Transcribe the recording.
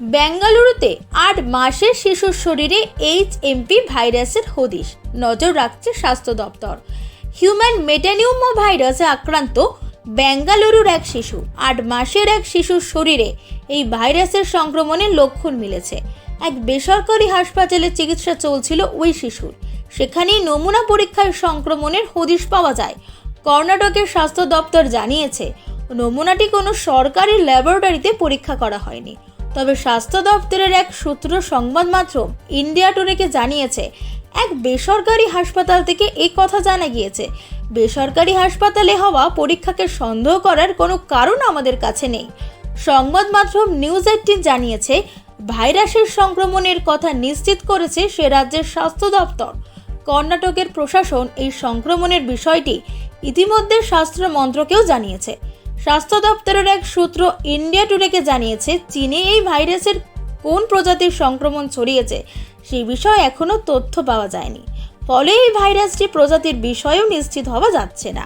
বেঙ্গালুরুতে ৮ মাসের শিশুর শরীরে এইচএমপি ভাইরাসের হদিশ, নজর রাখছে স্বাস্থ্য দপ্তর। হিউম্যান মেটানিউমো ভাইরাসে আক্রান্ত বেঙ্গালুরুর এক শিশু, ৮ মাসের এক শিশুর শরীরে এই ভাইরাসের সংক্রমণের লক্ষণ মিলেছে। এক বেসরকারি হাসপাতালে চিকিৎসা চলছিল ওই শিশুর, সেখানেই নমুনা পরীক্ষায় সংক্রমণের হদিশ পাওয়া যায়। কর্ণাটকের স্বাস্থ্য দপ্তর জানিয়েছে, নমুনাটি কোনো সরকারি ল্যাবরেটরিতে পরীক্ষা করা হয়নি। তবে স্বাস্থ্য দপ্তরের এক সূত্র সংবাদ মাধ্যম ইন্ডিয়া টুডেকে জানিয়েছে, এক বেসরকারি হাসপাতাল থেকে এই কথা জানা গিয়েছে। বেসরকারি হাসপাতালে হওয়া পরীক্ষাকে সন্দেহ করার কোনো কারণ আমাদের কাছে নেই। সংবাদ মাধ্যম নিউজ 18 জানিয়েছে, ভাইরাসের সংক্রমণের কথা নিশ্চিত করেছে সে রাজ্যের স্বাস্থ্য দপ্তর। কর্ণাটকের প্রশাসন এই সংক্রমণের বিষয়টি ইতিমধ্যে স্বাস্থ্য মন্ত্রকেও জানিয়েছে। স্বাস্থ্য দপ্তরের এক সূত্র ইন্ডিয়া টুডেকে জানিয়েছে, চীনে এই ভাইরাসের কোন প্রজাতির সংক্রমণ ছড়িয়েছে সেই বিষয়ে এখনও তথ্য পাওয়া যায়নি। ফলে এই ভাইরাসটি প্রজাতির বিষয়েও নিশ্চিত হওয়া যাচ্ছে না।